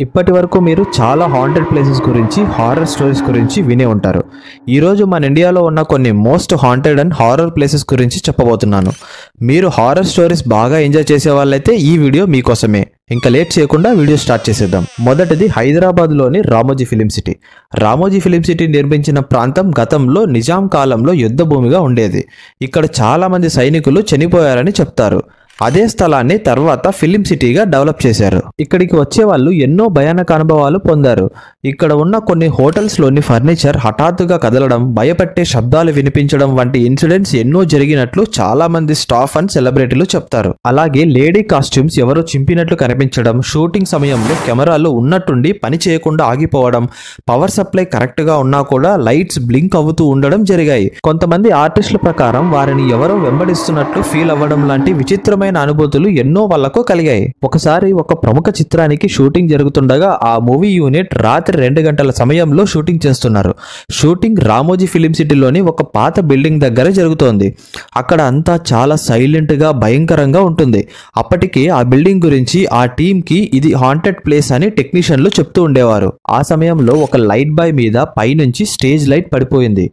ఇప్పటి వరకు మీరు చాలా హాంటెడ్ ప్లేసెస్ గురించి హారర్ స్టోరీస్ గురించి వినే ఉంటారు. ఈరోజు మన ఇండియాలో ఉన్న కొన్ని most haunted and horror places గురించి చెప్పబోతున్నాను. మీరు హారర్ స్టోరీస్ బాగా ఎంజాయ్ చేసే వాళ్ళైతే ఈ వీడియో మీకోసమే. ఇంకా లేట్ చేయకుండా వీడియో స్టార్ట్ చేసేద్దాం. మొదటిది హైదరాబాద్లోని Ramoji film city. Ramoji film city నిర్మించిన ప్రాంతం గతంలో నిజాం కాలంలో యుద్ధ భూమిగా ఉండేది. ఇక్కడ చాలా మంది సైనికులు చనిపోయారని చెప్తారు. అదే స్థలాన్ని తర్వాత ఫిలిం సిటీగా డెవలప్ చేశారు. ఇక్కడికి వచ్చే వాళ్ళు ఎన్నో భయానక అనుభవాలు పొందారు. ఇక్కడ ఉన్న కొన్ని హోటల్స్లోని ఫర్నిచర్ హఠాత్తుగా కదలడం, భయపెట్టే శబ్దాలు వినిపించడం వంటి ఇన్సిడెంట్స్ ఎన్నో జరిగినట్లు చాలా మంది స్టాఫ్ అండ్ సెలబ్రిటీలు చెప్తారు. అలాగే లేడీ కాస్ట్యూమ్స్ ఎవరో చింపినట్లు కనిపించడం, షూటింగ్ సమయంలో కెమెరాలు ఉన్నట్టుండి పని చేయకుండా ఆగిపోవడం, పవర్ సప్లై కరెక్ట్ గా ఉన్నా కూడా లైట్స్ బ్లింక్ అవుతూ ఉండడం జరిగాయి. కొంతమంది ఆర్టిస్టుల ప్రకారం వారిని ఎవరో వెంబడిస్తున్నట్లు ఫీల్ అవ్వడం లాంటి విచిత్రమైన అనుభూతులు ఎన్నో వాళ్లకు కలిగాయి. ఒకసారి ఒక ప్రముఖ చిత్రానికి షూటింగ్ జరుగుతుండగా ఆ మూవీ యూనిట్ రాత్రి 2 గంటల సమయంలో షూటింగ్ చేస్తున్నారు. షూటింగ్ రామోజీ ఫిలిం సిటీలోని ఒక పాత బిల్డింగ్ దగ్గర జరుగుతోంది. అక్కడ అంతా చాలా సైలెంట్ గా భయంకరంగా ఉంటుంది. అప్పటికే ఆ బిల్డింగ్ గురించి ఆ టీమ్ కి ఇది హాంటెడ్ ప్లేస్ అని టెక్నీషియన్లు చెప్తూ ఉండేవారు. ఆ సమయంలో ఒక లైట్ బాయ్ మీద పైనుంచి స్టేజ్ లైట్ పడిపోయింది.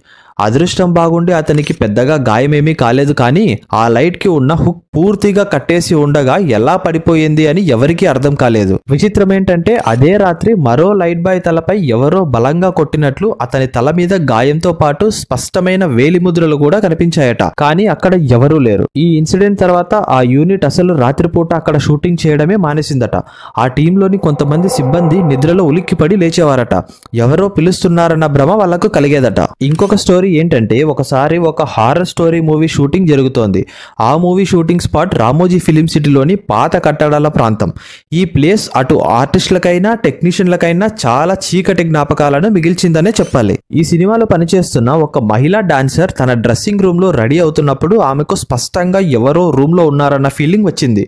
అదృష్టం బాగుండి అతనికి పెద్దగా గాయమేమీ కాలేదు, కానీ ఆ లైట్ కి ఉన్న హుక్ పూర్తిగా కట్టేసి ఉండగా ఎలా పడిపోయింది అని ఎవరికీ అర్థం కాలేదు. విచిత్రం ఏంటంటే అదే రాత్రి మరో లైట్ బాయ్ తలపై ఎవరో బలంగా కొట్టినట్లు అతని తల మీద గాయంతో పాటు స్పష్టమైన వేలిముద్రలు కూడా కనిపించాయట. కానీ అక్కడ ఎవరూ లేరు. ఈ ఇన్సిడెంట్ తర్వాత ఆ యూనిట్ అసలు రాత్రిపూట అక్కడ షూటింగ్ చేయడమే మానేసిందట. ఆ టీంలోని కొంతమంది సిబ్బంది నిద్రలో ఉలిక్కిపడి లేచేవారట. ఎవరో పిలుస్తున్నారన్న భ్రమ వాళ్లకు కలిగేదట. ఇంకొక స్టోరీ ఏంటంటే ఒకసారి ఒక హారర్ స్టోరీ మూవీ షూటింగ్ జరుగుతోంది. ఆ movie shooting spot Ramoji film సిటీలోని పాత కట్టడాల ప్రాంతం. ఈ ప్లేస్ అటు ఆర్టిస్టులకైనా టెక్నీషియన్లకైనా చాలా చీకటి జ్ఞాపకాలను మిగిల్చిందనే చెప్పాలి. ఈ సినిమాలో పనిచేస్తున్న ఒక మహిళా డాన్సర్ తన డ్రెస్సింగ్ రూమ్ లో రెడీ అవుతున్నప్పుడు ఆమెకు స్పష్టంగా ఎవరో రూమ్ లో ఉన్నారన్న ఫీలింగ్ వచ్చింది.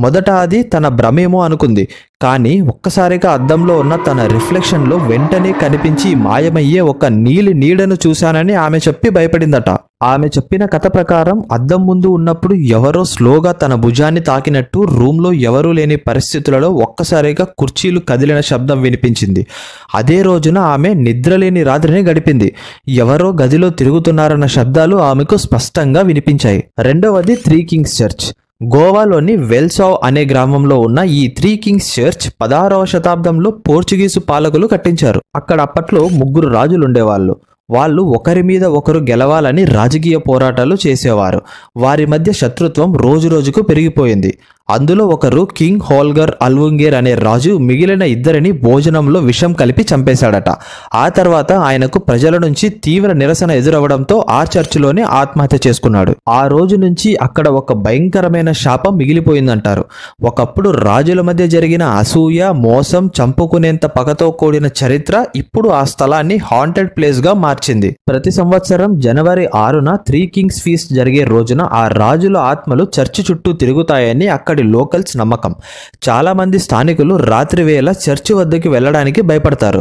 మొదట అది తన భ్రమేమో అనుకుంది. కానీ ఒక్కసారిగా అద్దంలో ఉన్న తన రిఫ్లెక్షన్ లో వెంటనే కనిపించి మాయమయ్యే ఒక నీలి నీడను చూశానని ఆమె చెప్పి భయపడిందట. ఆమె చెప్పిన కథ ప్రకారం అద్దం ముందు ఉన్నప్పుడు ఎవరో స్లోగా తన భుజాన్ని తాకినట్టు రూమ్ లో ఎవరూ లేని పరిస్థితులలో ఒక్కసారిగా కుర్చీలు కదిలిన శబ్దం వినిపించింది. అదే రోజున ఆమె నిద్రలేని రాత్రిని గడిపింది. ఎవరో గదిలో తిరుగుతున్నారన్న శబ్దాలు ఆమెకు స్పష్టంగా వినిపించాయి. రెండవది 3 కింగ్స్ చర్చ్. గోవాలోని వెల్సావ్ అనే గ్రామంలో ఉన్న ఈ 3 కింగ్స్ చర్చ్ 16వ శతాబ్దంలో పోర్చుగీసు పాలకులు కట్టించారు. అక్కడ అప్పట్లో 3 రాజులు ఉండేవాళ్ళు. వాళ్ళు ఒకరి మీద ఒకరు గెలవాలని రాజకీయ పోరాటాలు చేసేవారు. వారి మధ్య శత్రుత్వం రోజు రోజుకు పెరిగిపోయింది. అందులో ఒకరు కింగ్ హోల్గర్ అల్వుంగేర్ అనే రాజు మిగిలిన ఇద్దరిని భోజనంలో విషం కలిపి చంపేశాడట. ఆ తర్వాత ఆయనకు ప్రజల నుంచి తీవ్ర నిరసన ఎదురవడంతో ఆ చర్చిలోనే ఆత్మహత్య చేసుకున్నాడు. ఆ రోజు నుంచి అక్కడ ఒక భయంకరమైన శాపం మిగిలిపోయిందంటారు. ఒకప్పుడు రాజుల మధ్య జరిగిన అసూయ, మోసం, చంపుకునేంత పగతో కూడిన చరిత్ర ఇప్పుడు ఆ స్థలాన్ని హాంటెడ్ ప్లేస్ గా మార్చింది. ప్రతి సంవత్సరం జనవరి 6న 3 కింగ్స్ ఫీస్ట్ జరిగే రోజున ఆ రాజుల ఆత్మలు చర్చి చుట్టూ తిరుగుతాయని అక్కడి లోకల్స్ నమ్మకం. చాలా మంది స్థానికులు రాత్రి వేళ చర్చి వద్దకు వెళ్ళడానికి భయపడతారు.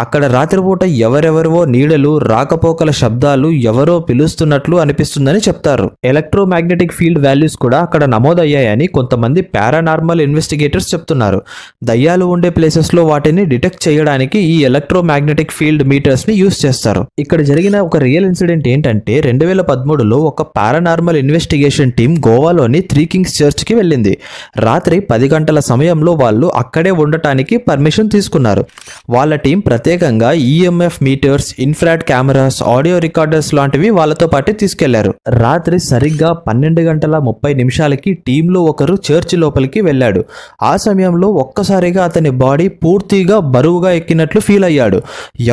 అక్కడ రాత్రిపూట ఎవరెవరివో నీడలు, రాకపోకల శబ్దాలు, ఎవరో పిలుస్తున్నట్లు అనిపిస్తుందని చెప్తారు. ఎలక్ట్రోమాగ్నెటిక్ ఫీల్డ్ వాల్యూస్ కూడా అక్కడ నమోదయ్యాయని కొంతమంది పారానార్మల్ ఇన్వెస్టిగేటర్స్ చెప్తున్నారు. దయ్యాలు ఉండే ప్లేసెస్ లో వాటిని డిటెక్ట్ చేయడానికి ఈ ఎలక్ట్రోమాగ్నెటిక్ ఫీల్డ్ మీటర్స్ ని యూస్ చేస్తారు. ఇక్కడ జరిగిన ఒక రియల్ ఇన్సిడెంట్ ఏంటంటే 2013లో ఒక పారానార్మల్ ఇన్వెస్టిగేషన్ టీం గోవాలోని 3 కింగ్స్ చర్చ్ కి వెళ్ళింది. రాత్రి 10 గంటల సమయంలో వాళ్ళు అక్కడే ఉండటానికి పర్మిషన్ తీసుకున్నారు. వాళ్ళ టీం ప్రత్యేకంగా EMF meters, infrared cameras, audio recorders లాంటివి వాళ్ళతో పాటు తీసుకెళ్లారు. రాత్రి సరిగ్గా 12:30 టీంలో ఒకరు చర్చి లోపలికి వెళ్ళాడు. ఆ సమయంలో ఒక్కసారిగా అతని బాడీ పూర్తిగా బరువుగా ఎక్కినట్లు ఫీల్ అయ్యాడు.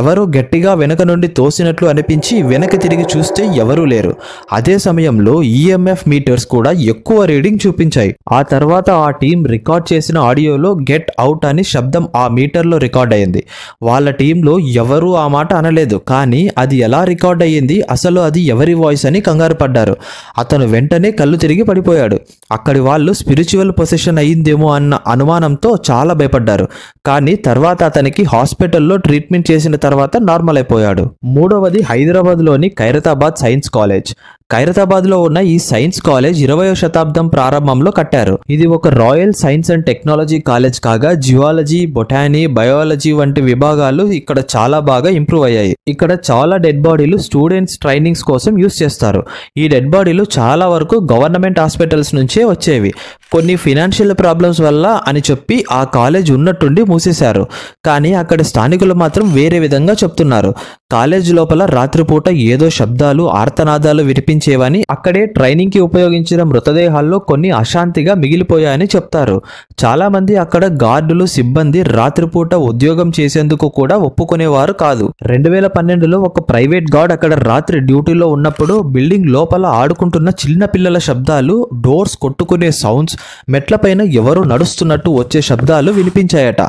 ఎవరో గట్టిగా వెనక నుండి తోసినట్లు అనిపించి వెనక్కి తిరిగి చూస్తే ఎవరూ లేరు. అదే సమయంలో ఈఎంఎఫ్ మీటర్స్ కూడా ఎక్కువ రీడింగ్ చూపించాయి. ఆ తర్వాత ఆ టీం రికార్డ్ చేసిన ఆడియోలో గెట్ అవుట్ అని శబ్దం ఆ మీటర్లో రికార్డ్ అయ్యింది. వాళ్ళ టీంలో ఎవరూ ఆ మాట అనలేదు, కానీ అది ఎలా రికార్డ్ అయ్యింది, అసలు అది ఎవరి వాయిస్ అని కంగారు పడ్డారు. అతను వెంటనే కళ్ళు తిరిగి పడిపోయాడు. అక్కడి వాళ్ళు స్పిరిచువల్ పొసెషన్ అయ్యిందేమో అన్న అనుమానంతో చాలా భయపడ్డారు. కానీ తర్వాత అతనికి హాస్పిటల్లో ట్రీట్మెంట్ చేసిన తర్వాత నార్మల్ అయిపోయాడు. మూడవది హైదరాబాద్లోని ఖైరతాబాద్ సైన్స్ కాలేజ్. ఖైరతాబాద్ లో ఉన్న ఈ సైన్స్ కాలేజ్ 20వ శతాబ్దం ప్రారంభంలో కట్టారు. ఇది ఒక royal science and technology college కాగా జియాలజీ, బొటానీ, బయాలజీ వంటి విభాగాలు ఇక్కడ చాలా బాగా ఇంప్రూవ్ అయ్యాయి. ఇక్కడ చాలా డెడ్ బాడీలు స్టూడెంట్స్ ట్రైనింగ్స్ కోసం యూస్ చేస్తారు. ఈ డెడ్ బాడీలు చాలా వరకు గవర్నమెంట్ హాస్పిటల్స్ నుంచే వచ్చేవి. కొన్ని ఫినాన్షియల్ ప్రాబ్లమ్స్ వల్ల అని చెప్పి ఆ కాలేజ్ ఉన్నట్టుండి మూసేశారు. కానీ అక్కడ స్థానికులు మాత్రం వేరే విధంగా చెప్తున్నారు. కాలేజ్ లోపల రాత్రిపూట ఏదో శబ్దాలు, ఆర్తనాదాలు వినిపించేవని, అక్కడే ట్రైనింగ్ కి ఉపయోగించిన మృతదేహాల్లో కొన్ని అశాంతిగా మిగిలిపోయాయని చెప్తారు. చాలా మంది అక్కడ గార్డులు, సిబ్బంది రాత్రిపూట ఉద్యోగం చేసేందుకు కూడా ఒప్పుకునేవారు కాదు. 2012లో ఒక ప్రైవేట్ గార్డ్ అక్కడ రాత్రి డ్యూటీలో ఉన్నప్పుడు బిల్డింగ్ లోపల ఆడుకుంటున్న చిన్న పిల్లల శబ్దాలు, డోర్స్ కొట్టుకునే సౌండ్స్, మెట్లపైన ఎవరు నడుస్తున్నట్టు వచ్చే శబ్దాలు వినిపించాయట.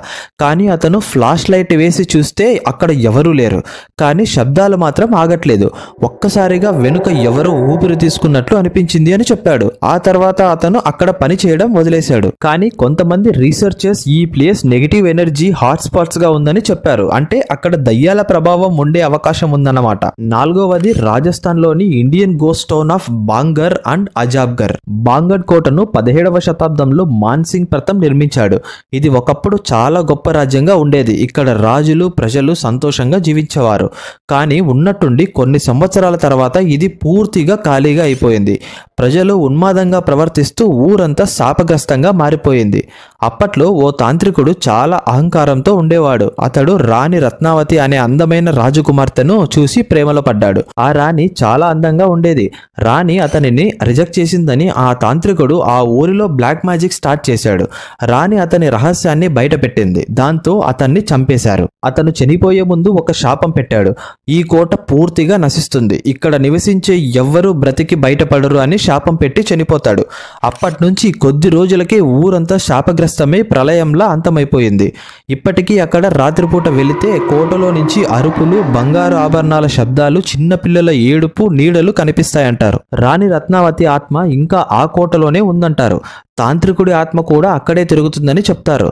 కానీ అతను ఫ్లాష్ లైట్ వేసి చూస్తే అక్కడ ఎవరూ లేరు. కానీ శబ్దాలు మాత్రం ఆగట్లేదు. ఒక్కసారిగా వెనుక ఎవరో ఊపిరి తీసుకున్నట్లు అనిపించింది అని చెప్పాడు. ఆ తర్వాత అతను అక్కడ పని చేయడం వదిలేశాడు. కానీ కొంతమంది రీసెర్చర్స్ ఈ place negative energy hot spots గా ఉందని చెప్పారు. అంటే అక్కడ దయ్యాల ప్రభావం ఉండే అవకాశం ఉందన్నమాట. 4వది రాజస్థాన్ లోని Indian ghost town of Bhangarh and Ajabgarh. Bhangarh కోటను 17వ శతాబ్దంలో మాన్సింగ్ ప్రథమ్ నిర్మించాడు. ఇది ఒకప్పుడు చాలా గొప్ప రాజ్యంగా ఉండేది. ఇక్కడ రాజులు, ప్రజలు సంతోషంగా జీవించేవారు. కానీ ఉన్నట్టుండి కొన్ని సంవత్సరాల తర్వాత ఇది పూర్తిగా ఖాళీగా అయిపోయింది. ప్రజలు ఉన్మాదంగా ప్రవర్తిస్తూ ఊరంతా శాపగ్రస్తంగా మారిపోయింది. అప్పట్లో ఓ తాంత్రికుడు చాలా అహంకారంతో ఉండేవాడు. అతడు రాణి రత్నావతి అనే అందమైన రాజకుమార్తెను చూసి ప్రేమలో పడ్డాడు. ఆ రాణి చాలా అందంగా ఉండేది. రాణి అతనిని రిజెక్ట్ చేసిందని ఆ తాంత్రికుడు ఆ ఊరిలో బ్లాక్ మ్యాజిక్ స్టార్ట్ చేశాడు. రాణి అతని రహస్యాన్ని బయట పెట్టింది. దాంతో అతన్ని చంపేశారు. అతను చనిపోయే ముందు ఒక శాపం పెట్టాడు. ఈ కోట పూర్తిగా నశిస్తుంది, ఇక్కడ నివసించే ఎవ్వరూ బ్రతికి బయటపడరు అని శాపం పెట్టి చనిపోతాడు. అప్పటి నుంచి కొద్ది రోజులకే ఊరంతా శాపగ్రస్తమై ప్రళయంలా అంతమైపోయింది. ఇప్పటికీ అక్కడ రాత్రిపూట వెళితే కోటలో నుంచి అరుపులు, బంగారు ఆభరణాల శబ్దాలు, చిన్నపిల్లల ఏడుపు, నీడలు కనిపిస్తాయంటారు. రాణి రత్నావతి ఆత్మ ఇంకా ఆ కోటలోనే ఉందంటారు. తాంత్రికుడి ఆత్మ కూడా అక్కడే తిరుగుతుందని చెప్తారు.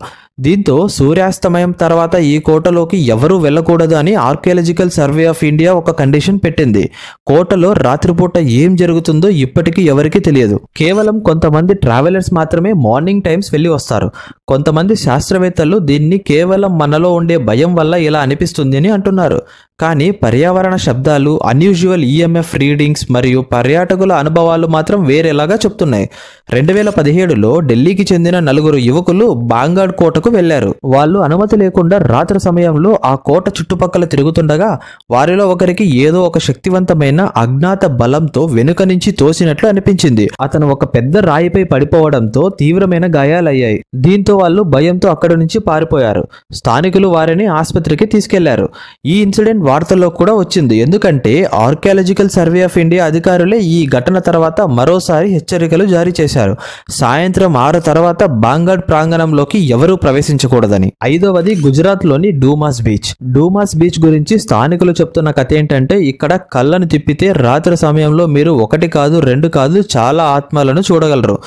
దీంతో సూర్యాస్తమయం తర్వాత ఈ కోటలోకి ఎవరూ వెళ్ళకూడదు అని ఆర్కియాలజికల్ సర్వే ఆఫ్ ఇండియా ఒక కండిషన్ పెట్టింది. కోటలో రాత్రిపూట ఏం జరుగుతుందో ఇప్పటికీ ఎవరికీ తెలియదు. కేవలం కొంతమంది ట్రావెలర్స్ మాత్రమే మార్నింగ్ టైమ్స్ వెళ్ళి వస్తారు. కొంతమంది శాస్త్రవేత్తలు దీన్ని కేవలం మనలో ఉండే భయం వల్ల ఇలా అనిపిస్తుంది అని అంటున్నారు. కానీ పర్యావరణ శబ్దాలు, అన్యూజువల్ ఈఎంఎఫ్ రీడింగ్స్ మరియు పర్యాటకుల అనుభవాలు మాత్రం వేరేలాగా చెప్తున్నాయి. 2017లో ఢిల్లీకి చెందిన 4 యువకులు బాంగర్ కోటకు వెళ్లారు. వాళ్ళు అనుమతి లేకుండా రాత్రి సమయంలో ఆ కోట చుట్టుపక్కల తిరుగుతుండగా వారిలో ఒకరికి ఏదో ఒక శక్తివంతమైన అజ్ఞాత బలంతో వెనుక నుంచి తోసినట్లు అనిపించింది. అతను ఒక పెద్ద రాయిపై పడిపోవడంతో తీవ్రమైన గాయాలయ్యాయి. దీంతో వాళ్ళు భయంతో అక్కడి నుంచి పారిపోయారు. స్థానికులు వారిని ఆసుపత్రికి తీసుకెళ్లారు. ఈ ఇన్సిడెంట్ వార్తల్లో కూడా వచ్చింది. ఎందుకంటే ఆర్కియాలజికల్ సర్వే ఆఫ్ ఇండియా అధికారులే ఈ ఘటన తర్వాత మరోసారి హెచ్చరికలు జారీ చేశారు. సాయంత్రం 6 తర్వాత బాంగర్ ప్రాంగణంలోకి ఎవరూ ప్రవేశించకూడదని. 5వది గుజరాత్ లోని డూమాస్ బీచ్. డూమాస్ బీచ్ గురించి స్థానికులు చెప్తున్న కథ ఏంటంటే ఇక్కడ కళ్ళను తిప్పితే రాత్రి సమయంలో మీరు 1 కాదు 2 కాదు చాలా ఆత్మలను చూడగలరు.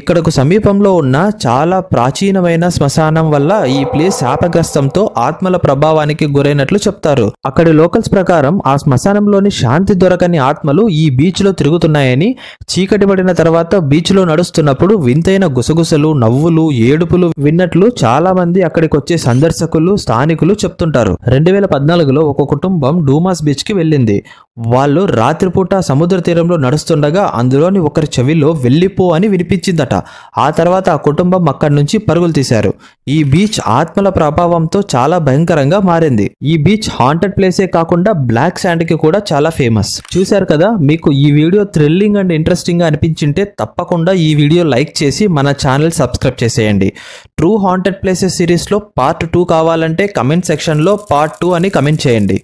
ఇక్కడకు సమీపంలో ఉన్న చాలా ప్రాచీనమైన శ్మశానం వల్ల ఈ ప్లేస్ శాపగ్రస్తంతో ఆత్మల ప్రభావానికి గురైనట్లు చెప్తారు. అక్కడి లోకల్స్ ప్రకారం ఆ శ్మశానంలోని శాంతి దొరకని ఆత్మలు ఈ బీచ్ లో తిరుగుతున్నాయని, చీకటి పడిన తర్వాత బీచ్ లో నడుస్తున్నప్పుడు వింతైన గుసగుసలు, నవ్వులు, ఏడుపులు విన్నట్లు చాలా మంది అక్కడికి వచ్చే సందర్శకులు, స్థానికులు చెప్తుంటారు. 2014లో ఒక కుటుంబం డూమాస్ బీచ్ కి వెళ్ళింది. వాళ్ళు రాత్రిపూట సముద్ర తీరంలో నడుస్తుండగా అందులోని ఒకరి చెవిలో వెళ్ళిపో అని వినిపించిందట. ఆ తర్వాత ఆ కుటుంబం అక్కడి నుంచి పరుగులు తీశారు. ఈ బీచ్ ఆత్మల ప్రభావంతో చాలా భయంకరంగా మారింది. ఈ బీచ్ హాంటెడ్ ప్లేసే కాకుండా బ్లాక్ శాండ్ కి కూడా చాలా ఫేమస్. చూశారు కదా, మీకు ఈ వీడియో థ్రిల్లింగ్ అండ్ ఇంట్రెస్టింగ్ గా అనిపించింటే తప్పకుండా ఈ వీడియో లైక్ చేసి మన ఛానల్ సబ్స్క్రైబ్ చేసేయండి. ట్రూ హాంటెడ్ ప్లేసెస్ సిరీస్ లో పార్ట్ 2 కావాలంటే కమెంట్ సెక్షన్ లో పార్ట్ 2 అని కమెంట్ చేయండి.